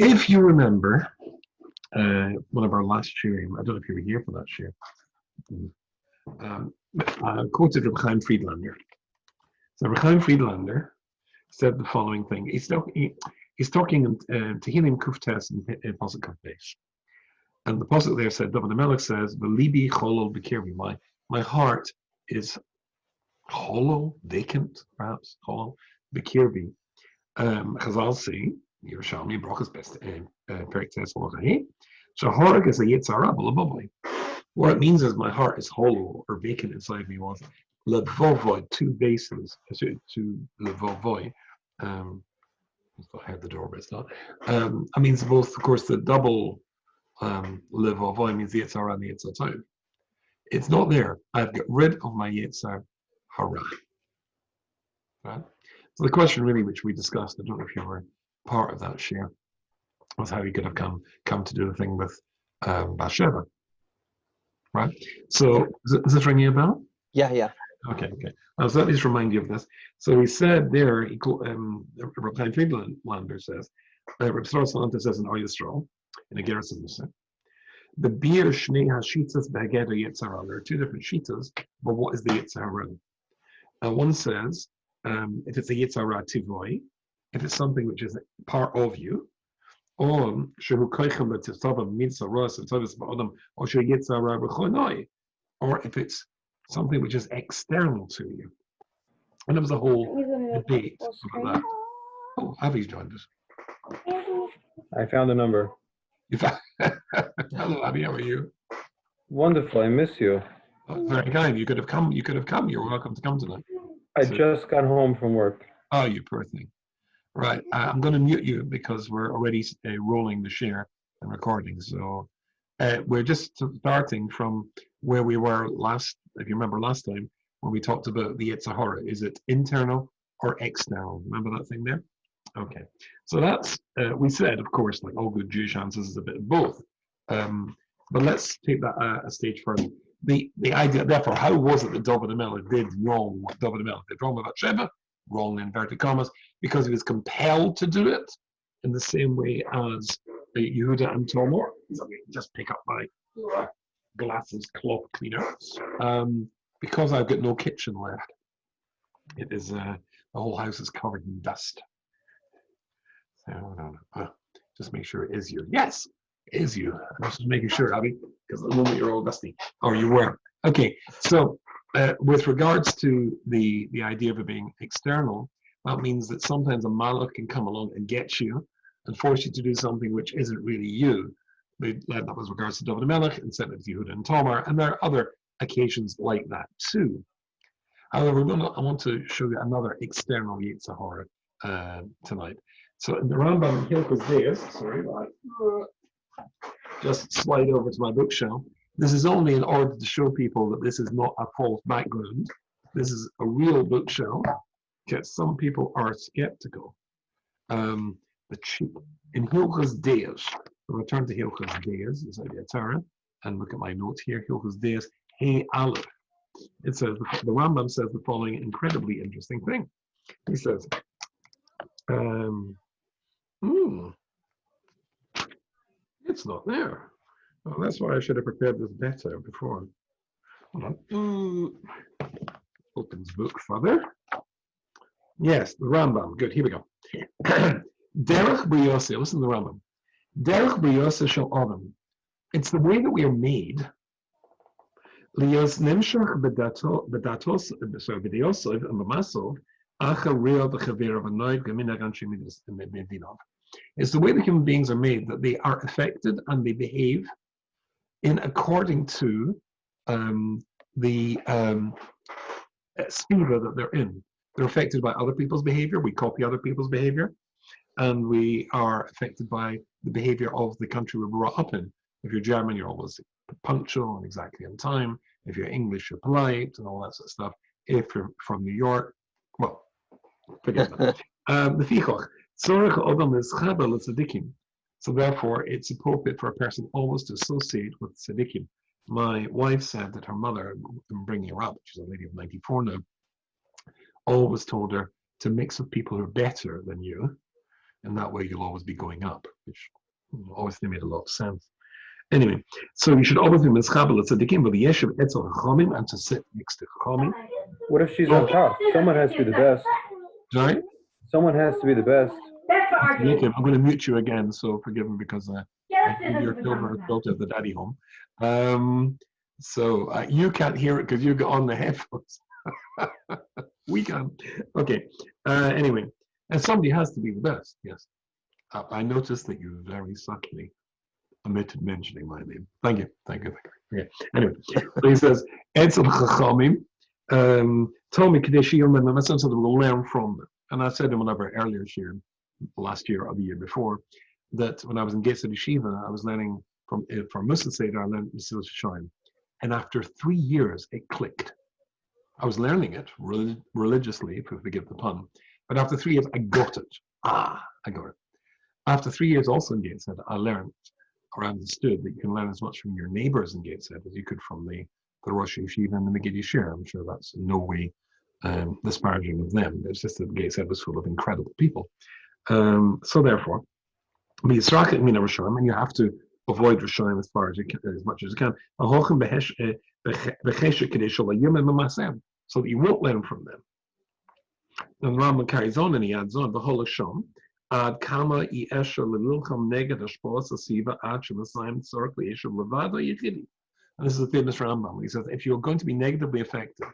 If you remember one of our last shiurim, I don't know if you were here for that shiur, quoted Rabbi Chaim Friedlander. So Rabbi Chaim Friedlander said the following thing. He's talking in Tehillim Kuftes and Pasuk Kuftes. And the Pasuk there said, David HaMelech says, V'libi cholol b'kirbi. My heart is hollow, vacant, perhaps, hollow, b'kirbi. Chazal say, Yerushalmi, Brachas Best, Perik Tes Halacha. Shahorag is a Yitzhara b'levovoi. What it means is my heart is hollow or vacant inside me was levovoi, two bases, to levovoi. I had the door, but it's not. I means both, of course, the double levovoi means the Yitzhara and the Yitzhar. It's not there. I've got rid of my Yitzhar hara. Right? So the question really, which we discussed, I don't know if you were part of that share, was how he could have come to do the thing with Bathsheba. Right? So is this ringing a bell? Yeah. Okay. So let me just remind you of this. So he said there, Rabbi Chaim Friedlander says, Rabbi Destler says in Or Yisrael, in a Gerasim, the beer shnei hashitas b'hageda yitzhara. There are two different shitas, but what is the yitzhara? One says, if it's a yitzhara tivoi, if it's something which is part of you, or if it's something which is external to you. And there was a whole debate about that. Oh, Avi's joined us. I found a number. You found Hello, Avi, how are you? Wonderful, I miss you. Oh, very kind. You could have come. You're welcome to come tonight. I just got home from work. Oh, you poor thing. Right, I'm going to mute you because we're already rolling the share and recording. So we're just starting from where we were last, if you remember last time, when we talked about the Yitzhahara. Is it internal or external? Remember that thing there? Okay. So that's, we said, of course, like all good Jewish answers is a bit of both. But let's take that a stage further. The idea, therefore, how was it that David HaMelech did wrong? What David HaMelech did wrong with Bathsheba? Wrong in inverted commas, because he was compelled to do it in the same way as Yehuda and Tamar. So just pick up my glasses, cloth cleaner. Because I've got no kitchen left. It is the whole house is covered in dust. So I don't know. Just make sure it is you. Yes, it is you. I'm just making sure, Abby, because at the moment you're all dusty, or you were. Okay, so. With regards to the idea of it being external, that means that sometimes a malach can come along and get you and force you to do something which isn't really you. That was regards to David HaMelech and said it to Yehuda and Tamar, and there are other occasions like that too. However, I want to show you another external Yitzhahara tonight. So in the Rambam Hilchos Deis, just slide over to my bookshelf. This is only in order to show people that this is not a false background. This is a real bookshelf. Because some people are skeptical. In Hilchos Deis, I'll return to Hilchos Deis, is Torah, and look at my notes here. Hilchos Deis, Hey Aleph. It says the Rambam says the following incredibly interesting thing. He says, it's not there. Oh, that's why I should have prepared this better before. Hold on. Opens book further. Yes, the Rambam. Good, here we go. Derech B'Yoseh, listen to the Rambam. Derech B'Yoseh Shel Adam. It's the way that we are made. Lios Nimshach B'Datos, sorry, B'Yosef and B'Masov, Acha Real B'Chavir V'Noid Gaminag Anshim Medinov. It's the way that human beings are made, that they are affected and they behave in according to the sphere that they're in. They're affected by other people's behavior. We copy other people's behavior, and we are affected by the behavior of the country we were brought up in. If you're German, you're always punctual and exactly on time. If you're English, you're polite and all that sort of stuff. If you're from New York, well, forget that. The fichoch. So therefore, it's appropriate for a person always to associate with tzaddikim. My wife said that her mother, in bringing her up, she's a lady of 94 now, always told her to mix with people who are better than you, And that way you'll always be going up, which obviously made a lot of sense. Anyway, so you should always be mischabel tzaddikim with the yeshiv etzel chachamim and to sit next to chachamim. What if she's on top? Someone has to be the best. Sorry? Someone has to be the best. Okay, I'm going to mute you again, so forgive me because your children are built at the daddy home. So you can't hear it because you got on the headphones. We can. Okay. Anyway, and somebody has to be the best. Yes. I noticed that you very subtly omitted mentioning my name. Thank you. Thank you. Okay. Anyway, so he says, Etzel Chachamim told me Kadesh Yilman, in a sense that we'll learn from them. And I said in one of our earlier year, last year or the year before, that when I was in Gateshead Yeshiva, I was learning from Musa Seder, I learned Mesilas Yesharim. And after 3 years, it clicked. I was learning it religiously, if we forgive the pun. But after 3 years, I got it. I got it. After 3 years also in Gateshead, I learned or understood that you can learn as much from your neighbors in Gateshead as you could from the Rosh Yeshiva and the Megid Yeshir. I'm sure that's in no way disparaging of them. It's just that Gateshead was full of incredible people. So therefore, and you have to avoid Rishonim as far as you can, as much as you can. So that you won't learn from them. And the Rambam carries on and he adds on the whole Shom. Ad kama I esher lelilcham neged hashpos asiva ad shelasayim tzorach le'esher levado yichidi. And this is a famous Rambam. He says, if you're going to be negatively affected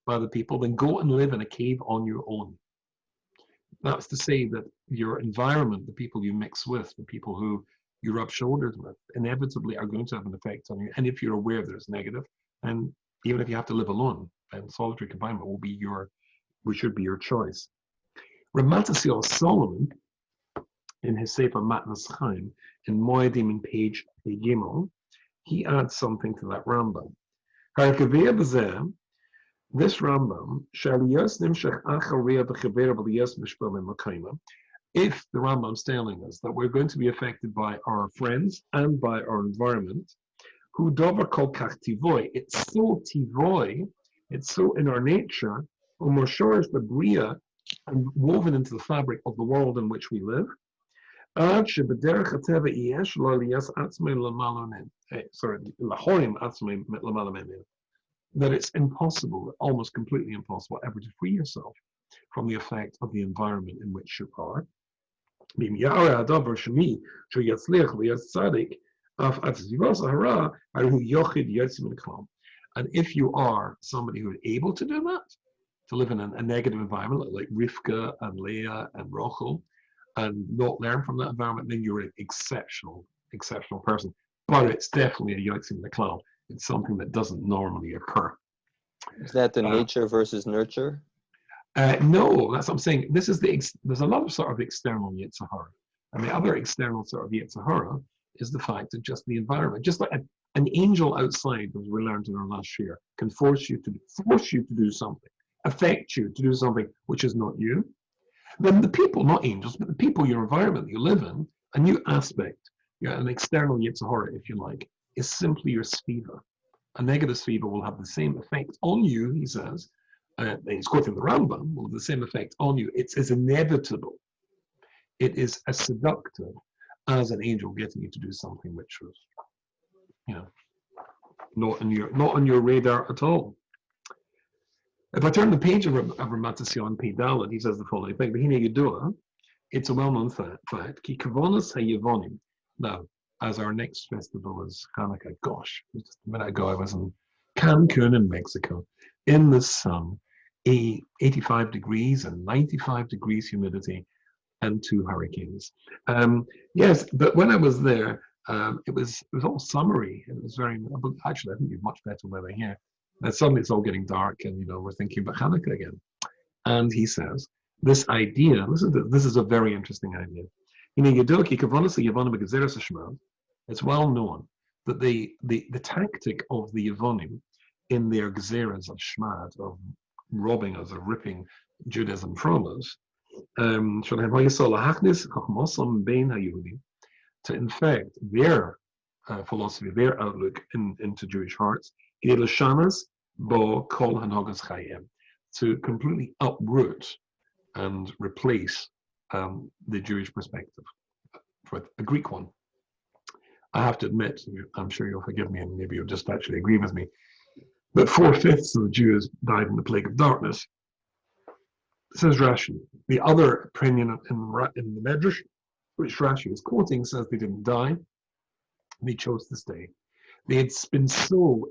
by the people, then go and live in a cave on your own. That's to say that your environment, the people you mix with, the people who you rub shoulders with, inevitably are going to have an effect on you. And if you're aware that it's negative, and even if you have to live alone, then solitary confinement should be your choice. Ramatasiel Solomon, in his Sefer Matnas Chaim, in Moedim in page Gimel, he adds something to that Rambam. This Rambam, if the Rambam's telling us that we're going to be affected by our friends and by our environment, who dover kol kach tivoy, it's so tivoy, it's so in our nature, umoshorish the bria, and woven into the fabric of the world in which we live, that it's impossible, almost completely impossible, ever to free yourself from the effect of the environment in which you are. And if you are somebody who is able to do that, to live in a negative environment like Rivka and Leah and Rachel, and not learn from that environment, then you're an exceptional person. But it's definitely a yotzim l'klal. It's something that doesn't normally occur. Is that the nature versus nurture? No, that's what I'm saying. There's a lot of sort of external Yetzer Hara. And the other external sort of Yetzer Hara is the fact that just the environment, just like an angel outside, as we learned in our last year, can force you to do something, affect you to do something which is not you. Then the people, not angels, but the people, your environment that you live in, a new aspect, an external Yetzer Hara, if you like, is simply your sviva. A negative sviva will have the same effect on you, he says, he's quoting the Rambam, will have the same effect on you. It's as inevitable. It is as seductive as an angel getting you to do something which was, not on your radar at all. If I turn the page of Ramatasiel P. Dalet, he says the following thing: it's a well-known fact. Now, as our next festival is Hanukkah, gosh, just a minute ago I was in Cancun in Mexico, in the sun, 85 degrees and 95 degrees humidity, and 2 hurricanes. Yes, but when I was there, it was all summery. It was actually, I think you've much better weather here. And suddenly it's all getting dark, and we're thinking about Hanukkah again. And he says, this idea, listen to this, is a very interesting idea. It's well known that the tactic of the Yevonim in their gzeras of shmad, of robbing us, of ripping Judaism from us, to infect their philosophy, their outlook into Jewish hearts, to completely uproot and replace the Jewish perspective, for a Greek one. I have to admit, I'm sure you'll forgive me, and maybe you'll just actually agree with me, that 4/5 of the Jews died in the plague of darkness. Says Rashi. The other opinion in the Medrash, which Rashi is quoting, says they didn't die, they chose to stay. They had been so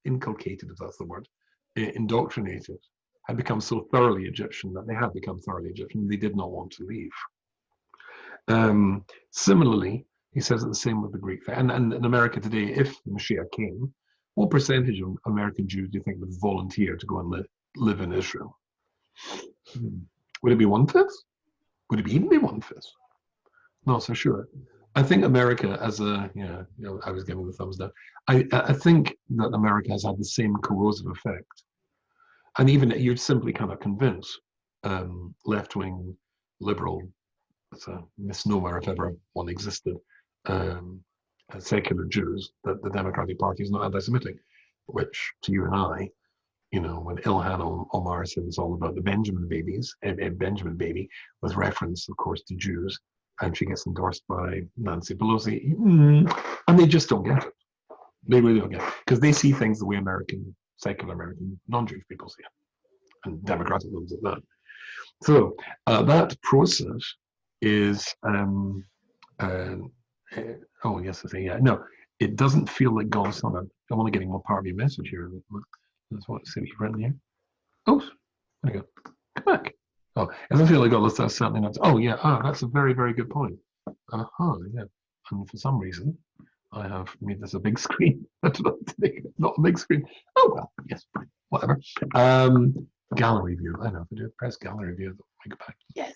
inculcated, if that's the word, indoctrinated, had become so thoroughly Egyptian that they had become thoroughly Egyptian. They did not want to leave. Similarly, he says it the same with the Greek faith. And in America today, if the Mashiach came, what percentage of American Jews do you think would volunteer to go and live in Israel? Would it be 1/5? Would it even be 1/5? Not so sure. I think America, as a, I was giving the thumbs down. I think that America has had the same corrosive effect. And even you'd simply cannot convince left-wing liberal, it's a misnomer if ever one existed, secular Jews that the Democratic Party is not anti-Semitic, which to you and I, when Ilhan Omar said it's all about the Benjamin babies, Benjamin baby, with reference, of course, to Jews, and she gets endorsed by Nancy Pelosi, and they just don't get it. They really don't get it, because they see things the way secular American, non-Jewish people see it, and democratic ones at that. So that process is, oh yes, I think, yeah, no, it doesn't feel like God's Son. I'm only getting one part of your message here. That's what you've written here. Oh, there you go. Come back. Oh, it doesn't feel like God's Son, certainly not. Oh yeah, that's a very, very good point. Yeah. And for some reason, I have made this a big screen. Not a big screen. Oh well, yes, fine, whatever. Gallery view. I know if I do press gallery view, I go back. Yes,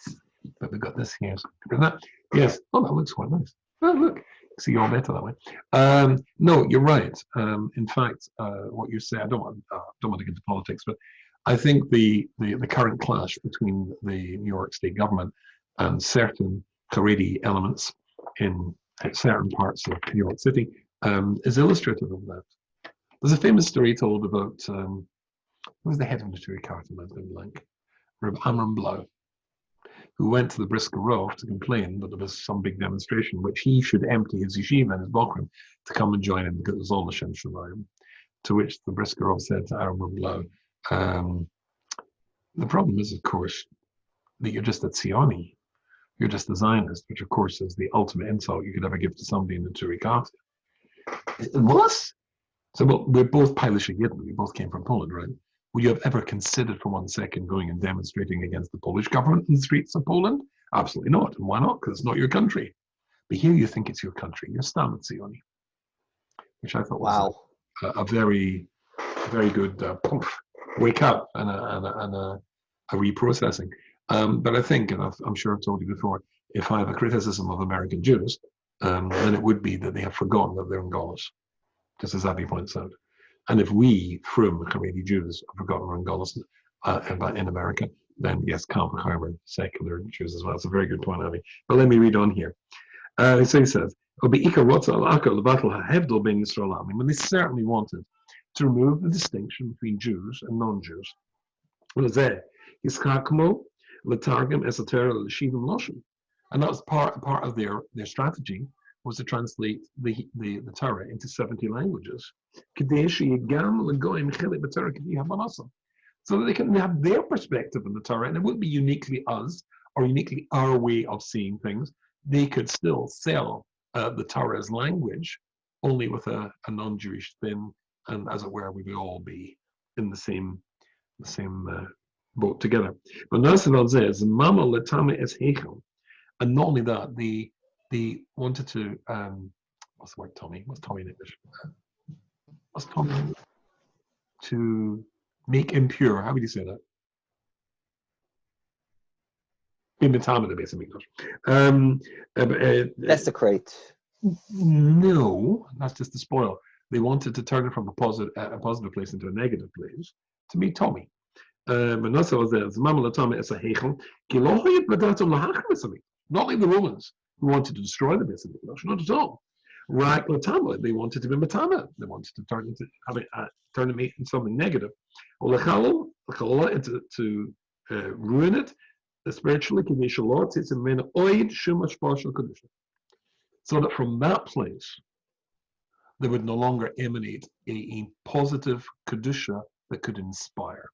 but we've got this here. So that. Yes. Oh, that looks quite nice. Oh, look, see all better that way. No, you're right. In fact, what you say, I don't want to get into politics, but I think the current clash between the New York State government and certain Haredi elements in certain parts of New York City is illustrative of that. There's a famous story told about who was the head of the Turi Carton, I've been blank, Rabbi Amram Blau, who went to the Brisker Rov to complain that there was some big demonstration which he should empty his yeshiva and his bokrim to come and join in because it was all Hashem Shamayim. To which the Brisker Rov said to Amram Blau, the problem is, of course, that you're just a Tzioni. You're just a Zionist, which, of course, is the ultimate insult you could ever give to somebody in the Turi Carton. What? So, well, we're both Polish Yidden. We both came from Poland, right? Would you have ever considered for 1 second going and demonstrating against the Polish government in the streets of Poland? Absolutely not. And why not? Because it's not your country. But here you think it's your country. You're Stam Tzioni, which I thought was a very, very good wake up and a reprocessing. But I think, and I'm sure I've told you before, if I have a criticism of American Jews, then it would be that they have forgotten that they're in Gaulis, just as Abby points out. And if we, from Haredi Jews, have forgotten we're in Gaulis in America, then yes, Kalvachimer, secular Jews as well. It's a very good point, Abby. But let me read on here. So he says, when they certainly wanted to remove the distinction between Jews and non-Jews. And that was part of their strategy, was to translate the Torah into 70 languages, so that they can have their perspective on the Torah, and it wouldn't be uniquely us or uniquely our way of seeing things. They could still sell the Torah's language, only with a non-Jewish spin, and as it were, we would all be in the same boat together. But Nasaval says, "Mama letame es hechel," and not only that, they wanted to what's the word, Tommy? What's Tommy in English? What's Tommy in English? To make impure. How would you say that? In the time of the basic English. Desecrate. No, that's just to spoil. They wanted to turn it from a positive place into a negative place to meet Tommy. Not like the Romans who wanted to destroy the basic English, not at all. Right, they wanted to be matama. They wanted to turn it into something negative. Or to ruin it. spiritually, so that from that place, there would no longer emanate a positive kedusha that could inspire.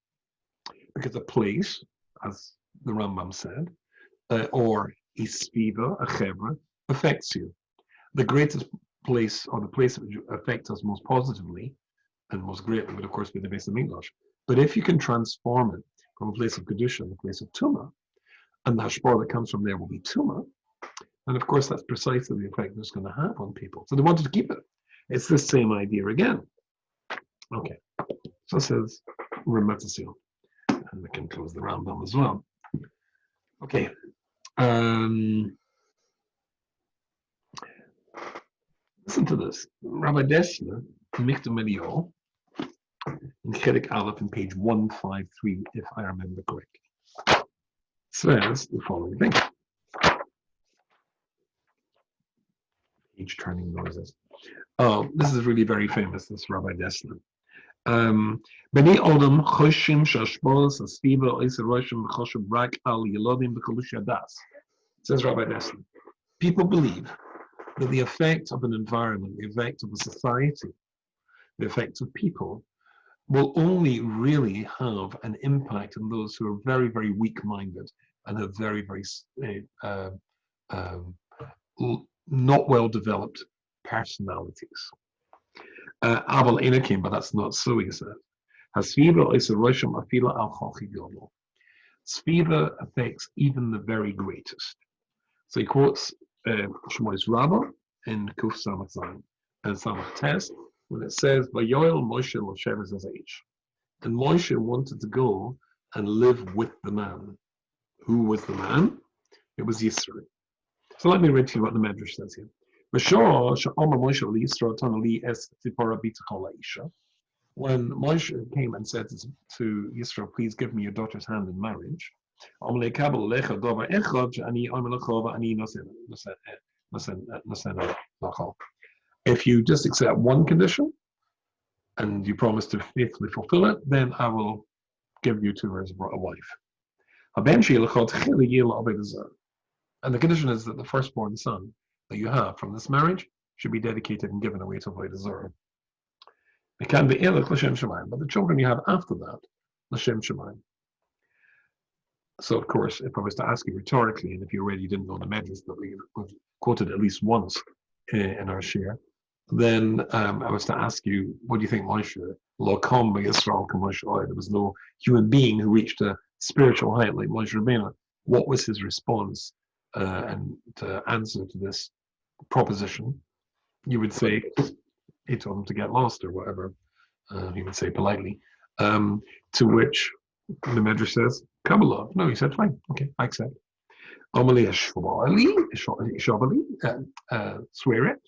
Because a place, as the Rambam said, or a sviva, a chevra, affects you. The greatest place, or the place that would affect us most positively and most greatly, would of course be the base of Mikdash. But if you can transform it from a place of kedusha to a place of tumah, and the hashpar that comes from there will be tumah, and of course that's precisely the effect it's going to have on people. So they wanted to keep it. It's the same idea again. Okay, so it says Remetasil, and we can close the Rambam as well. Okay. Listen to this. Rabbi Destler, Michta Mediol, in Chelik Aleph in page 153, if I remember correctly, says the following thing. Page turning noises. Oh, this is really very famous, this Rabbi Destler. B'nei Odom choshim shashbos astiva oiseroshim choshem rak al yelodim b'cholush yadas. Says Rabbi Destler. People believe that the effect of an environment, the effect of a society, the effect of people, will only really have an impact on those who are very, very weak-minded and have very, very not well-developed personalities. Aval Enakim, but that's not so, he said. Hasviva is a Rosham Afila al Chochigolo. Sviva affects even the very greatest. So he quotes Shmois Rabbah in Kuf Samach Zayin and Samach Tes when it says, "Vayoel Moshe Loshev Zazaish," and Moshe wanted to go and live with the man. Who was the man? It was Yisro. So let me read to you what the Medrash says here. When Moshe came and said to Yisro, "Please give me your daughter's hand in marriage," if you just accept one condition and you promise to faithfully fulfill it, then I will give you to her as a wife. And the condition is that the firstborn son that you have from this marriage should be dedicated and given away to Avodah Zarah. It can be Elach L'Shem Shemaim, but the children you have after that, L'Shem Shemaim. So, of course, if I was to ask you rhetorically, and if you already didn't know the Medrash that we've quoted at least once in our share, then I was to ask you, what do you think Moshe, Lo Kam Yisrael K'Moshe Oy? There was no human being who reached a spiritual height like Moshe Rabbeinu. What was his response and answer to this proposition? You would say he told him to get lost or whatever. He would say politely. To which the Medrash says, Kabbalah. No, he said, fine, okay, I accept. Amalei Shavali, swear it.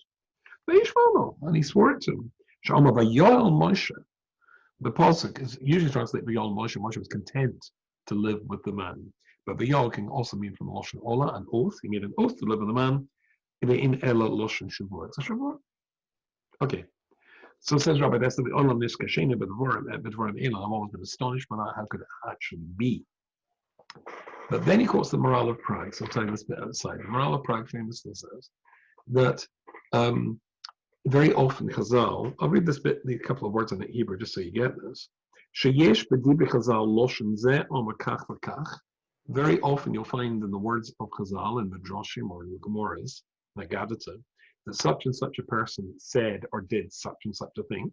And he swore it to him. Shama Vayol Moshe. The pasuk is usually translated Vayol Moshe. Moshe was content to live with the man. But Vayol can also mean from Lashon Ola, an oath. He made an oath to live with the man. In Ela Lashon Shavuot. It's a Shavuot. Okay. So says Rabbi Destler, the Olam Nishkashena B'Dvarim Ela. I've always been astonished by that. How could it actually be? But then he quotes the Morale of Prague. So I'll tell you this bit outside. The Morale of Prague famously says that very often Chazal, I'll read this bit, a couple of words in the Hebrew just so you get this. Sheyesh b'dibri Chazal loshen zeh omakach v'kach. Very often you'll find in the words of Chazal in the Droshim or the Gemorahs, like Gadata, that such and such a person said or did such and such a thing.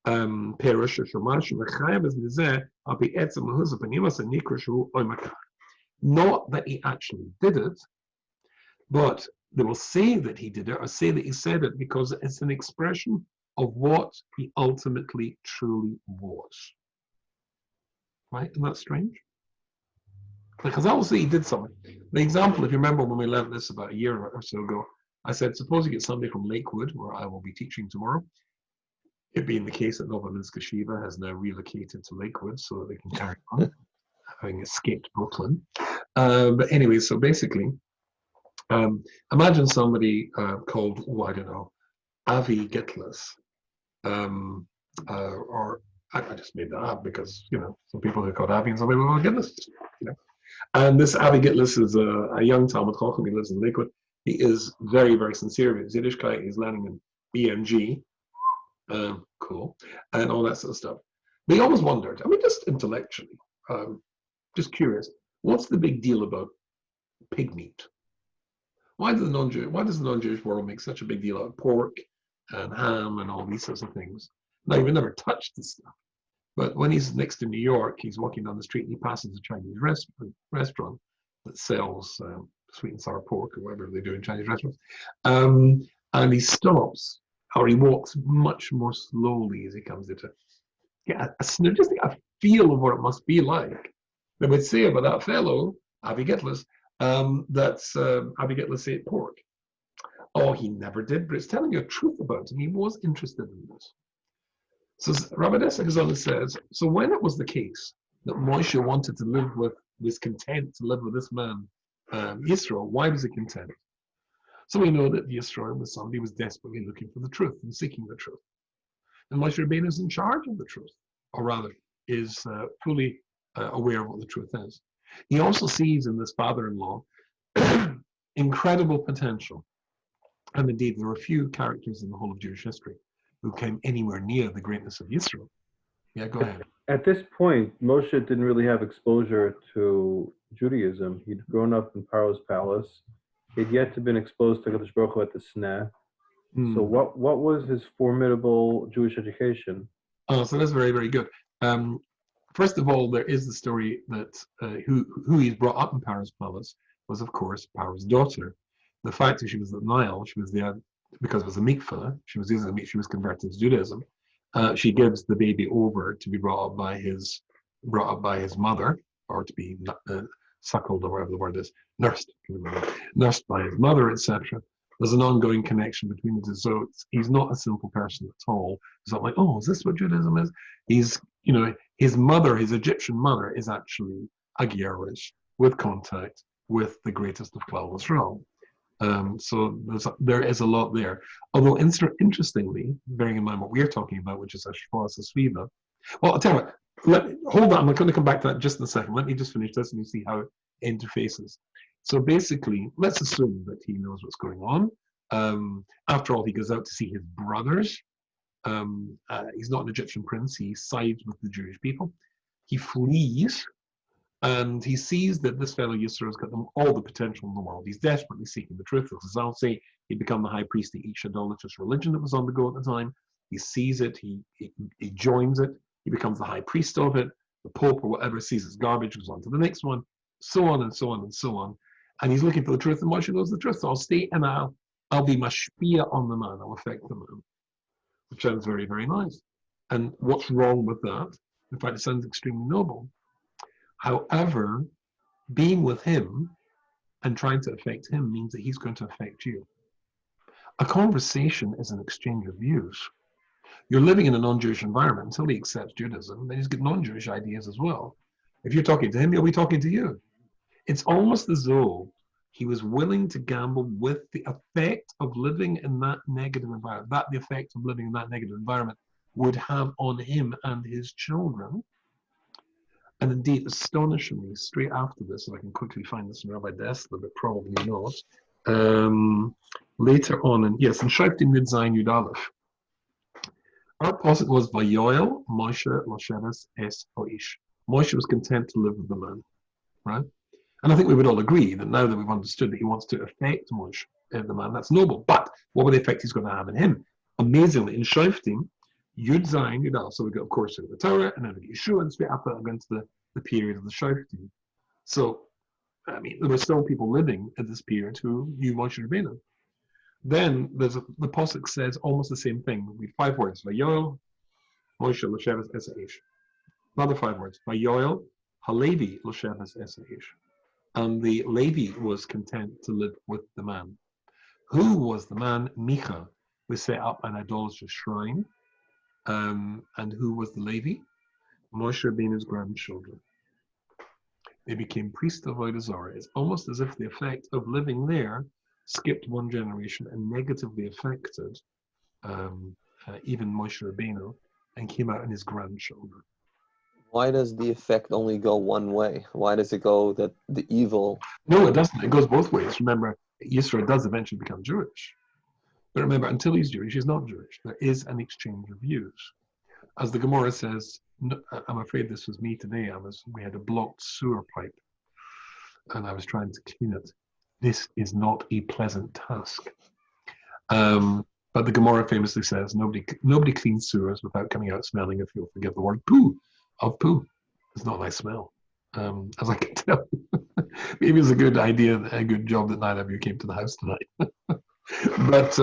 Perush shomash v'chayav es nizeh al pi etzem lahuzah panimas and nikrashu omakach. Not that he actually did it, but they will say that he did it or say that he said it because it's an expression of what he ultimately truly was. Right? Isn't that strange? Because obviously he did something. The example, if you remember when we learned this about a year or so ago, I said, suppose you get somebody from Lakewood, where I will be teaching tomorrow. It being the case that Nova Minska Shiva has now relocated to Lakewood so that they can carry on, having escaped Brooklyn. But anyway, so basically, imagine somebody called, I don't know, Avi Gitlis, or I just made that up because, some people are called Avi and some people are called Gitlis, And this Avi Gitlis is a young Talmud Chacham. He lives in Lakewood. He is very, very sincere with his Yiddishkeit. He's learning in BMG, cool, and all that sort of stuff. But he always wondered, I mean, just intellectually, just curious, what's the big deal about pig meat? Why does the non-Jewish world make such a big deal out of pork and ham and all these sorts of things? Now, we've never touched this stuff. But when he's next to New York, he's walking down the street and he passes a Chinese restaurant that sells sweet and sour pork or whatever they do in Chinese restaurants. And he stops, or he walks much more slowly as he comes into get just a feel of what it must be like. They would say about that fellow, Avi Gitlis, that's Avi Gitlis ate pork. Oh, he never did, but it's telling you the truth about him. He was interested in this. So Rabbi Destler goes on and says, so when it was the case that Moshe wanted to live with, was content to live with this man, Yisro, why was he content? So we know that Yisro was somebody who was desperately looking for the truth and seeking the truth. And Moshe Rabbeinu is in charge of the truth, or rather, is fully aware of what the truth is. He also sees in this father-in-law incredible potential. And indeed, there are few characters in the whole of Jewish history who came anywhere near the greatness of Yisro. Yeah, go ahead. At this point, Moshe didn't really have exposure to Judaism. He'd grown up in Paro's palace. He'd yet to been exposed to Kadosh Baruch Hu at the Sneh. So what was his formidable Jewish education? Oh, so that's very, very good. First of all, there is the story that who he's brought up in Paro's palace was, of course, Paro's daughter. The fact that she was the Nile, she was there because it was a mikveh. She was using the mikveh. She was converted to Judaism. She gives the baby over to be brought up by his mother, or to be suckled, or whatever the word is, nursed by his mother, etc. There's an ongoing connection between the two. So he's not a simple person at all. It's not like, oh, is this what Judaism is? He's, his mother, his Egyptian mother, is actually a Gerish with contact with the greatest of Klal Yisrael. So there is a lot there. Although interestingly, bearing in mind what we're talking about, which is Ashfas Asviva. Well, I'll tell you what, hold on, I'm going to come back to that just in a second. Let me just finish this and you see how it interfaces. So basically, let's assume that he knows what's going on. After all, he goes out to see his brothers. He's not an Egyptian prince. He sides with the Jewish people. He flees. And he sees that this fellow Yisro has got all the potential in the world. He's desperately seeking the truth. As I'll say, he'd become the high priest of each idolatrous religion that was on the go at the time. He sees it, he joins it, he becomes the high priest of it. The Pope or whatever sees it's garbage, goes on to the next one, so on and so on and so on. And he's looking for the truth, and Moshe knows the truth. So I'll stay and I'll be mashpia on the man, I'll affect the man. Which sounds very, very nice. And what's wrong with that? In fact, it sounds extremely noble. However, being with him and trying to affect him means that he's going to affect you. A conversation is an exchange of views. You're living in a non-Jewish environment until he accepts Judaism, then he's got non-Jewish ideas as well. If you're talking to him, he'll be talking to you. It's almost as though he was willing to gamble with the effect of living in that negative environment, the effect of living in that negative environment would have on him and his children. And indeed, astonishingly, straight after this, if I can quickly find this in Rabbi Destler, but probably not, later on, in Shoftim Mid Zayin Yud Aleph, our posuk was Vayoel Moshe Losheves Es Hoish. Moshe was content to live with the man, right? And I think we would all agree that now that we've understood that he wants to affect Moshe, the man, that's noble. But what would the effect he's going to have in him? Amazingly, in Shoftim, Yud Zayin Yud Aleph, so we got, of course, the Torah, and then we get Yeshua, and straight after that, we're going to the period of the Shoftim. So, I mean, there were still people living at this period who knew Moshe Rabbeinu. Then the posuk says almost the same thing. We have 5 words: Vayoel, Moshe L'Sheves Es Haish. Another 5 words: Vayoel, Halevi L'Sheves Es Haish. And the Levi was content to live with the man. Who was the man? Micha, who set up an idolatrous shrine. And who was the Levi? Moshe Rabbeinu's grandchildren. They became priests of Avodah Zarah. It's almost as if the effect of living there skipped one generation and negatively affected even Moshe Rabbeinu and came out in his grandchildren. Why does the effect only go one way? Why does it go that the evil? No, it doesn't. It goes both ways. Remember, Yisro does eventually become Jewish. But remember, until he's Jewish, he's not Jewish. There is an exchange of views. As the Gemara says, I'm afraid this was me today. We had a blocked sewer pipe, and I was trying to clean it. This is not a pleasant task. But the Gemara famously says, nobody cleans sewers without coming out smelling, if you'll forgive the word, poo. It's not a nice smell. As I can tell. Maybe it's a good idea, a good job that neither of you came to the house tonight. But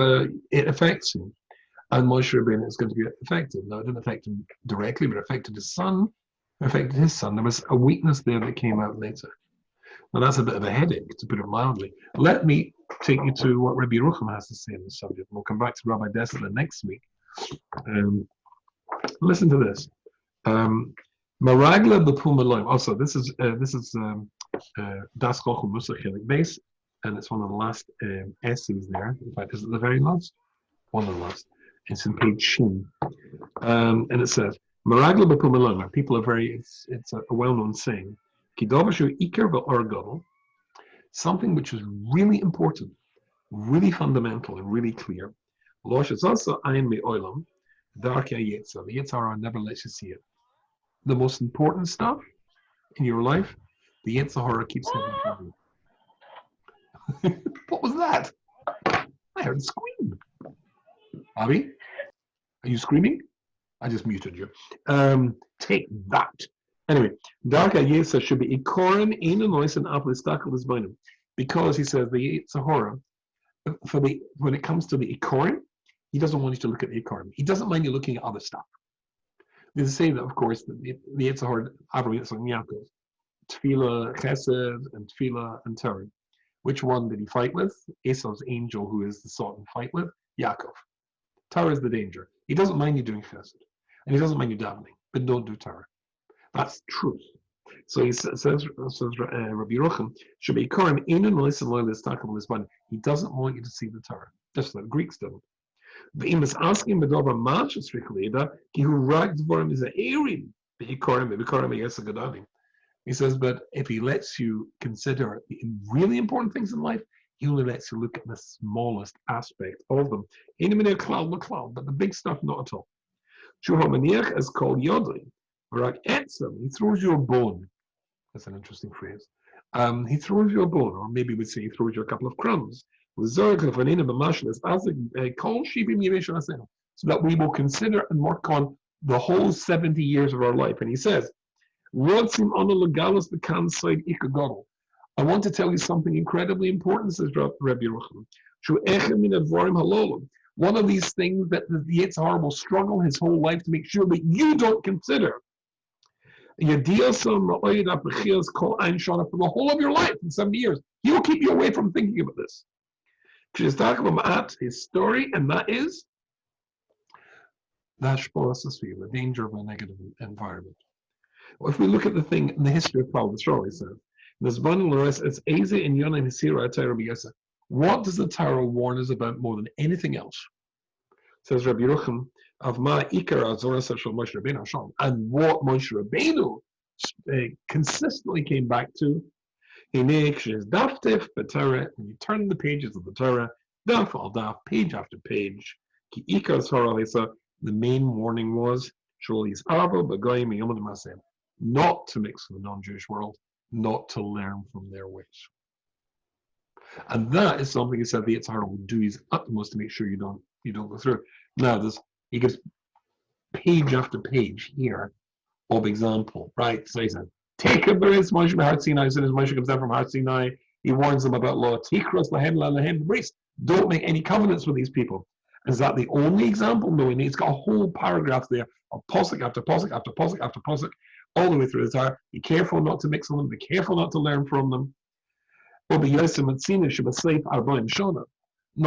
it affects him. And Moshe Rabbeinu is going to be affected. Now, it didn't affect him directly, but it affected his son. It affected his son. There was a weakness there that came out later. Now, that's a bit of a headache, to put it mildly. Let me take you to what Rabbi Rucham has to say on the subject. We'll come back to Rabbi Destler next week. Listen to this. Maragla b'pum eloim. Also, this is Das Chochum Musar Chelik Beis, and it's one of the last essays there. In fact, is it the very last? One of the last. It's in page Shin, and it says Maragla b'pum eloim. People are it's a well-known saying. Kidovashu iker v'or. Something which is really important, really fundamental, and really clear. Losh is also ayin me'olam. Darkei Yitzhar. The Yitzhar never lets you see it. The most important stuff in your life, the Yitzhar keeps hidden from you. What was that? I heard a scream. Abby, are you screaming? I just muted you. Take that. Anyway, Darkei Yitzhar should be ikorim ein nois and aplistakal is beinum, because he says the Yitzhar, when it comes to the ikorim, he doesn't want you to look at the ikorim. He doesn't mind you looking at other stuff. They say that, of course, the Yitzhar, Abraham Yitzhak and Yaakov, Tefillah, Chesed, and Tefillah and Torah. Which one did he fight with? Esau's angel, who is the sought and fight with? Yaakov. Torah is the danger. He doesn't mind you doing Chesed, and he doesn't mind you davening, but don't do Torah. That's truth. So he says Rabbi Yochanan, should be Korim Einan Melissa Loyalist Takam Lisbon. He doesn't want you to see the Torah. Just like the Greeks don't. The Imas asking Medova Mach is Rikleda, he who ragged for him is a Erim. The Ikorim, yes, a Gadani. He says, but if he lets you consider the really important things in life, he only lets you look at the smallest aspect of them. In a minute, cloud, but the big stuff, not at all. Shuhamaniach is called Yodli. He throws you a bone. That's an interesting phrase. He throws you a bone, or maybe we'd say he throws you a couple of crumbs. So that we will consider and work on the whole 70 years of our life. And he says, I want to tell you something incredibly important, says Rabbi Rucham. One of these things that the Yitzhar will struggle his whole life to make sure that you don't consider. For the whole of your life, in 70 years, he will keep you away from thinking about this. She's talking about his story, and that is the danger of a negative environment. Well, if we look at the thing in the history of Paul, the story says, what does the Torah warn us about more than anything else? Says Rabbi Rucham, of ma ikar azorasa shel Moshe Rabbeinu Hashem, and what Moshe Rabbeinu consistently came back to. When you turn the pages of the Torah, daf al daf, page after page, the main warning was not to mix with the non-Jewish world, not to learn from their ways. And that is something he said the Yitzhar will do his utmost to make sure you don't go through. Now, he gives page after page here of example, right? So he said, take a bris, Moshe Har Sinai, as soon as Moshe comes down from Har Sinai, he warns them about law. Tikros lahem la lahem bris. Don't make any covenants with these people. Is that the only example? No, it's got a whole paragraph there of posuk after posuk after posuk after posuk, all the way through the Torah. Be careful not to mix with them. Be careful not to learn from them. Not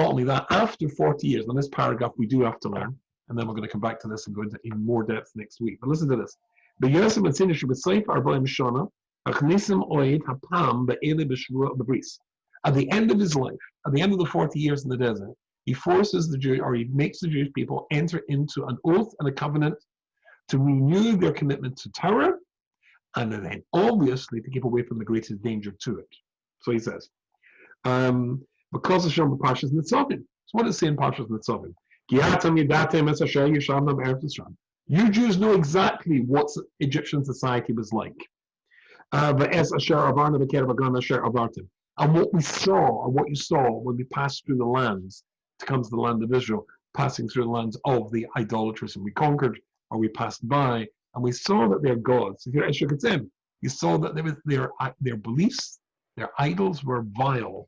only that, after 40 years, in this paragraph we do have to learn, and then we're going to come back to this and go into in more depth next week. But listen to this. At the end of his life, at the end of the 40 years in the desert, he forces the Jew, or he makes the Jewish people enter into an oath and a covenant to renew their commitment to Torah and then obviously to keep away from the greatest danger to it. So he says, because of Shem Pashas Nitzavim. So what does it say in Pashas Nitzavim? You Jews know exactly what Egyptian society was like. And what we saw, or what you saw when we passed through the lands to come to the land of Israel, passing through the lands of the idolaters, and we conquered, or we passed by, and we saw that their gods, you saw that their beliefs, their idols were vile.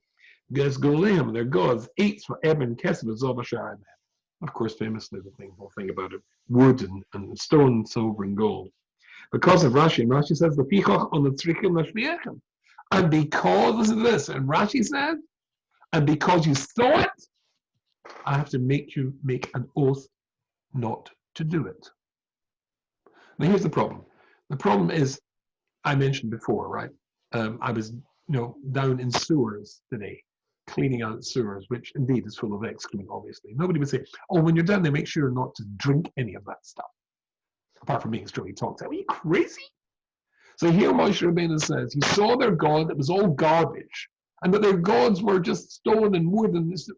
Their gods ate for Eben, Kesef, Zov, Asher. Of course, famously, the whole thing about it, wood and stone, silver, and gold. Because of Rashi, and Rashi says, the Pichach on the Tzrichim Lashliechem. And because, listen to this, and Rashi said, and because you saw it, I have to make you make an oath not to do it. Now, here's the problem. The problem is, I mentioned before, right? I was, down in sewers today, cleaning out sewers, which indeed is full of excrement, obviously. Nobody would say, oh, when you're down there, make sure not to drink any of that stuff. Apart from being strictly talked about. Are you crazy? So here Moshe Rabbeinu says, he saw their God that was all garbage, and that their gods were just stone and wood and this.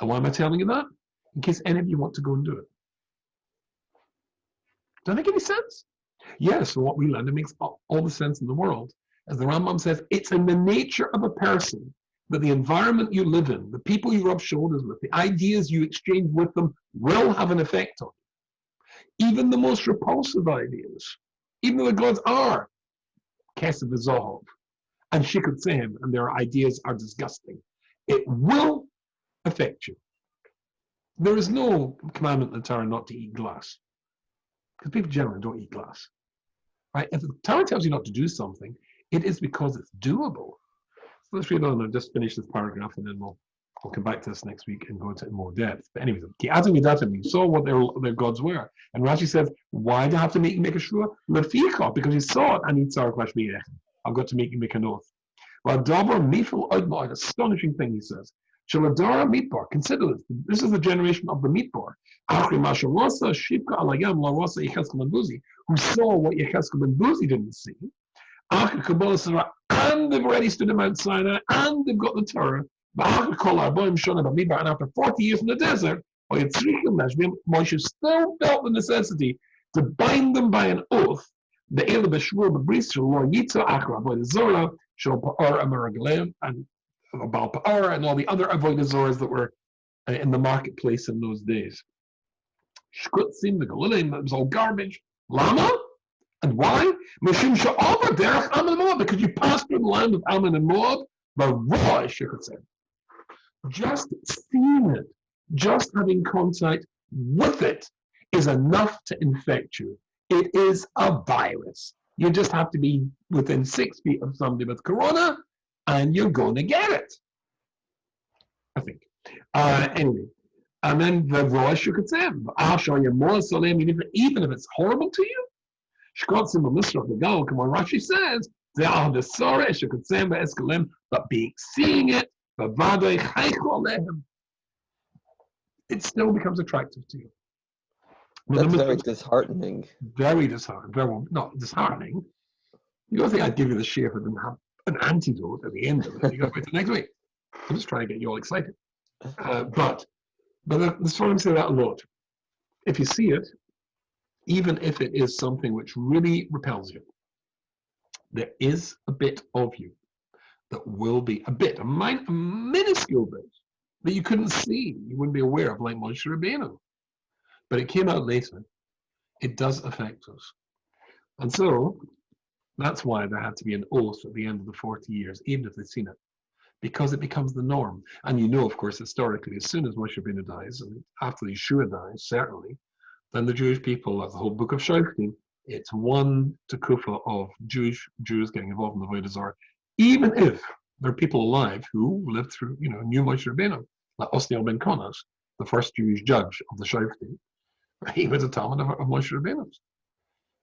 And why am I telling you that? In case any of you want to go and do it. Does that make any sense? Yes, so what we learned, it makes all the sense in the world. As the Rambam says, it's in the nature of a person that the environment you live in, the people you rub shoulders with, the ideas you exchange with them will have an effect on you. Even the most repulsive ideas, even though the gods are Kesef V'Zohov and Shikutzim, and their ideas are disgusting, it will affect you. There is no commandment in the Torah not to eat glass, because people generally don't eat glass. Right? If the Torah tells you not to do something, it is because it's doable. So let's read on and just finish this paragraph, and then we'll come back to this next week and go into more depth. But anyways, you saw what their gods were. And Rashi says, why do you have to make a shua? Because you saw it, and I've got to make you make an oath. Well, an astonishing thing, he says. Shaladara Midbar, consider this. This is the generation of the Midbar. Who saw what Yechezkel ben Buzi didn't see. And they've already stood in Mount Sinai, and they've got the Torah. And after 40 years in the desert, Moshe still felt the necessity to bind them by an oath. The Eila B'Shvur B'Bris Shelo Yitza Akra Avodah Zorah Shel Pa'ar Amaragleim and Baal Pa'ar and all the other Avodah Zorahs that were in the marketplace in those days. Shkutzim, the Galilim, it was all garbage. Lama? And why? Because you passed through the land of Ammon and Moab, just seeing it, just having contact with it is enough to infect you. It is a virus. You just have to be within 6 feet of somebody with corona, and you're going to get it. I think. Anyway, and then the voice you could say, even if it's horrible to you. Come on, Rashi says, but seeing it, it still becomes attractive to you. That's very disheartening. Very disheartening. Very not disheartening. You don't think I'd give you the share if I didn't have an antidote at the end of it. You got to wait till next week. I'm just trying to get you all excited. But that's why I'm saying that a lot. If you see it, even if it is something which really repels you, there is a bit of you that will be a minuscule bit that you couldn't see, you wouldn't be aware of, like Moshe Rabbeinu. But it came out later. It does affect us. And so, that's why there had to be an oath at the end of the 40 years, even if they've seen it, because it becomes the norm. And you know, of course, historically, as soon as Moshe Rabbeinu dies, and after Yeshua dies, certainly, then the Jewish people, like the whole book of Shoftim, it's one tekufa of Jews getting involved in the Avodah Zarah, even if there are people alive who lived through, knew Moshe Rabbeinu, like Osniel ben Konas, the first Jewish judge of the Shoftim. He was a Talmud of Moshe Rabbeinu.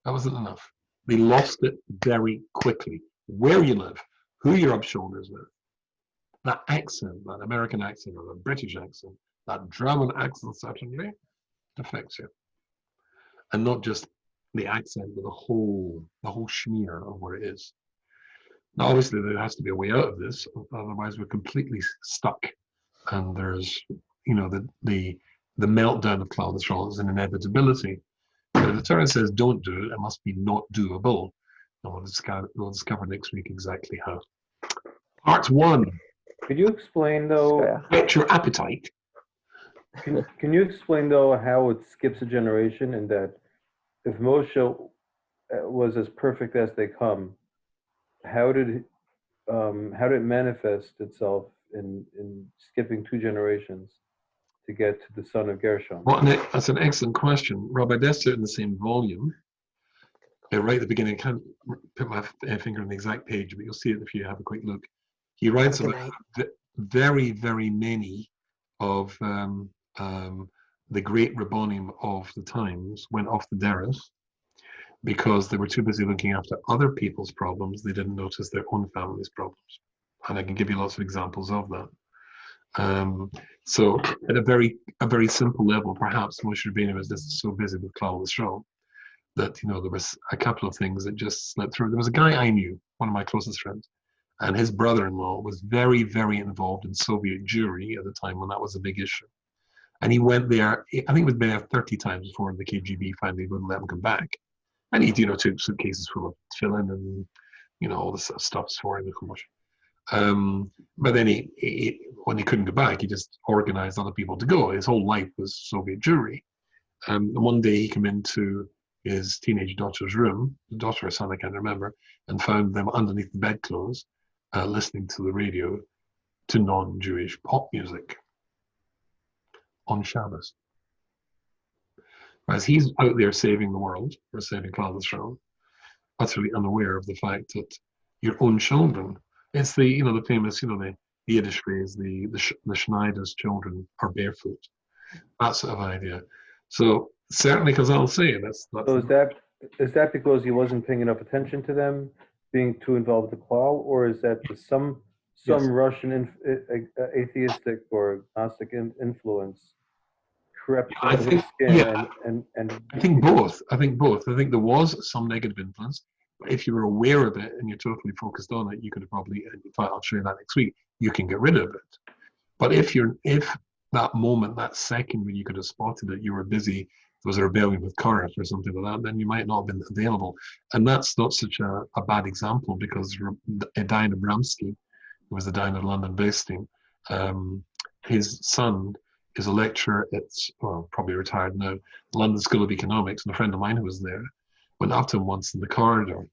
That wasn't enough. They lost it very quickly. Where you live, who you rub shoulders with, that accent, that American accent or the British accent, that German accent certainly, affects you. And not just the accent with the whole smear of what it is. Now, obviously, there has to be a way out of this, otherwise we're completely stuck. And there's, the meltdown of cholesterol is an inevitability. But if the Torah says don't do it, it must be not doable. And we'll discover next week exactly how. Part 1. Could you explain though? Whet your appetite. Can you explain though how it skips a generation, and that if Moshe was as perfect as they come, how did it manifest itself in skipping 2 generations to get to the son of Gershom? Well, that's an excellent question. Rabbi Destler, in the same volume, right at the beginning, I can't put my finger on the exact page, but you'll see it if you have a quick look. He writes about very, very many of the great Rabbonim of the times went off the derech because they were too busy looking after other people's problems. They didn't notice their own family's problems. And I can give you lots of examples of that. So at a very simple level, perhaps Moshe Rabbeinu was just so busy with Klal Yisrael that there was a couple of things that just slipped through. There was a guy I knew, one of my closest friends, and his brother-in-law was very, very involved in Soviet Jewry at the time when that was a big issue. And he went there, I think he was there 30 times before the KGB finally wouldn't let him come back. And he, took suitcases full of tefillin and, all this stuff for him. But then when he couldn't go back, he just organized other people to go. His whole life was Soviet Jewry. And one day he came into his teenage daughter's room, the daughter or son, I can't remember, and found them underneath the bedclothes, listening to the radio to non-Jewish pop music on Shabbos. Whereas he's out there saving the world, or saving Klal Yisrael, utterly unaware of the fact that your own children, it's the famous, the Yiddish phrase, the Schneider's children are barefoot. That sort of idea. So certainly, because I'll say that's so is that because he wasn't paying enough attention to them, being too involved with the klal, or is that some Yes. Russian atheistic or Gnostic influence crept I under think, his skin? yeah, and I think both. I think there was some negative influence, but if you were aware of it and you're totally focused on it, you could have probably, in fact, I'll show you that next week, you can get rid of it. But if that moment, that second when you could have spotted it, you were busy, there was a rebellion with Korach or something like that, then you might not have been available. And that's not such a bad example, because Diana Bramsky, who was the Diana London based team, his son is a lecturer at, probably retired now, London School of Economics, and a friend of mine who was there went up to him once in the corridor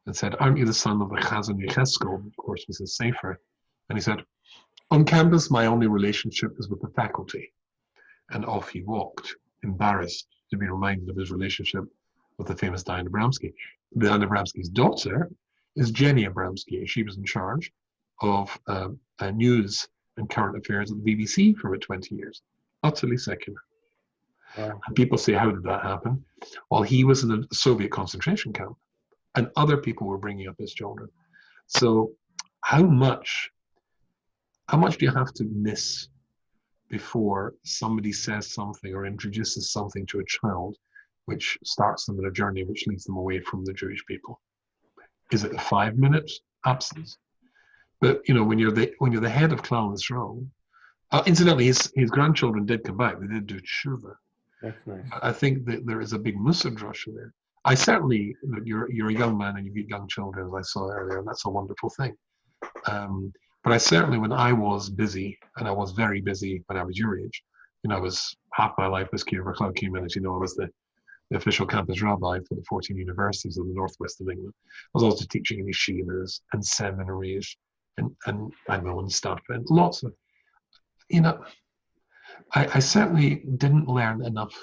and said, "Aren't you the son of the Chazan Yecheskel?" Of course, was his sefer. And he said, "On campus, my only relationship is with the faculty." And off he walked, embarrassed to be reminded of his relationship with the famous Diana Abramsky. Diana Abramsky's daughter is Jenny Abramsky. She was in charge of news and current affairs at the BBC for about 20 years. Utterly secular. Wow. And people say, how did that happen? Well, he was in a Soviet concentration camp, and other people were bringing up his children. So how much do you have to miss before somebody says something or introduces something to a child which starts them on a journey which leads them away from the Jewish people? Is it a 5-minute absence? But when you're the head of Klal Yisrael, incidentally, his grandchildren did come back. They did do tshuva. That's nice. I think that there is a big Mussar drasha there. I certainly, you're a young man and you've got young children, as I saw earlier, and that's a wonderful thing. But I certainly, when I was busy, and I was very busy when I was your age, I was half my life was Kiva Cloud Community. I was the official campus rabbi for the 14 universities in the northwest of England. I was also teaching in yeshivas and seminaries and my own stuff, and lots of, I certainly didn't learn enough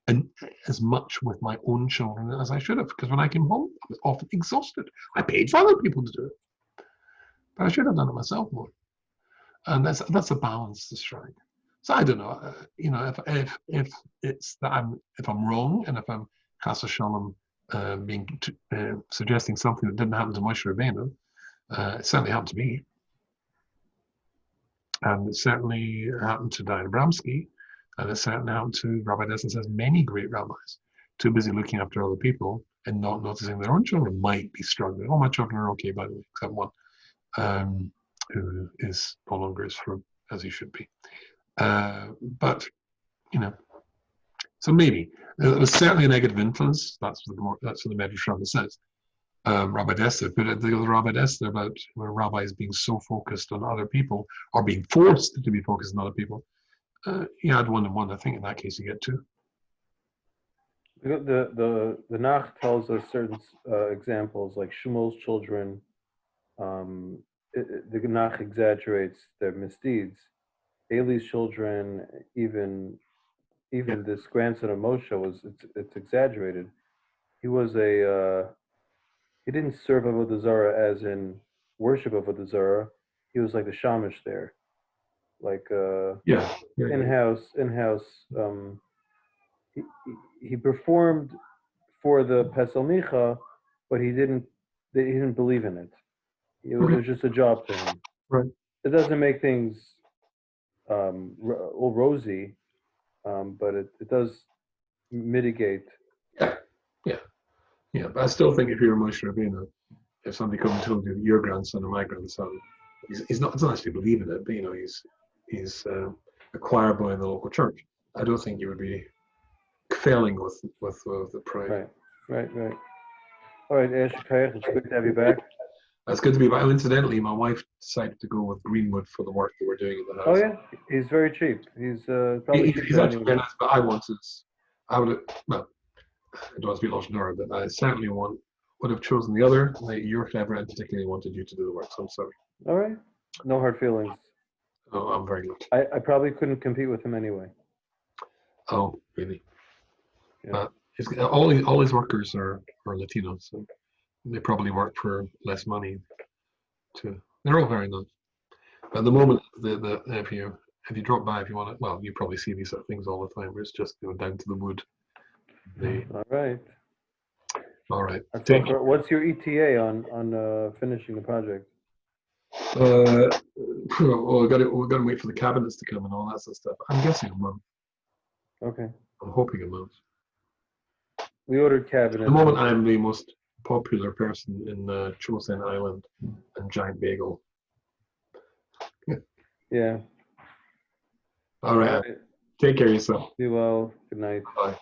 and as much with my own children as I should have, because when I came home, I was often exhausted. I paid for other people to do it, but I should have done it myself more. And that's a balance to strike. So I don't know, if it's that if I'm wrong, and if I'm chas v'shalom suggesting something that didn't happen to Moshe Rabbeinu, it certainly happened to me, and it certainly happened to Diana Bramsky, and it certainly happened to Rabbi Destler, says many great rabbis. too busy looking after other people and not noticing their own children might be struggling. All my children are okay, by the way, except one who is no longer as firm as he should be. But, so maybe. There was certainly a negative influence. That's what the Medrash Rabbah says. Rabbi Destler put it, the Rabbi Destler about where rabbis being so focused on other people or being forced to be focused on other people. You add 1 and 1. I think in that case you get 2. The Nach tells us certain examples, like Shmuel's children. The Nach exaggerates their misdeeds. Eli's children, even this grandson of Moshe it's exaggerated. He was he didn't serve Avodah Zarah as in worship Avodah Zarah. He was like the shamash there, like in-house. He performed for the Pesel Micha, but he didn't believe in it. It was just a job to him. Right. It doesn't make things all rosy, but it does mitigate. Yeah, but I still think if you're Moshe Rabbeinu, if somebody comes and told you that your grandson or my grandson, he's not, it's not actually believing it, but he's a choir boy in the local church. I don't think you would be failing with the pride. Right. All right, Ash, it's good to have you back. It's good to be back. Incidentally, my wife decided to go with Greenwood for the work that we're doing in the house. Oh yeah, he's very cheap. He's probably he's actually very nice, but I don't want to be lost in order, but I certainly would have chosen the other. You're clever and particularly wanted you to do the work, so I'm sorry. All right, no hard feelings. Oh, I'm very good. I probably couldn't compete with him anyway. Oh, really? Yeah. All his workers are Latinos, so they probably work for less money too. They're all very nice. But at the moment, if you drop by, if you want to, well, you probably see these sort of things all the time. Where it's just down to the wood. All right. All right. What's your ETA on finishing the project? Well, we've got to wait for the cabinets to come and all that sort of stuff. I'm guessing a month. Okay. I'm hoping a month. We ordered cabinets. At the moment, I'm the most popular person in Chosen Island and Giant Bagel. Yeah. All right. Take care of yourself. Be well. Good night. Bye.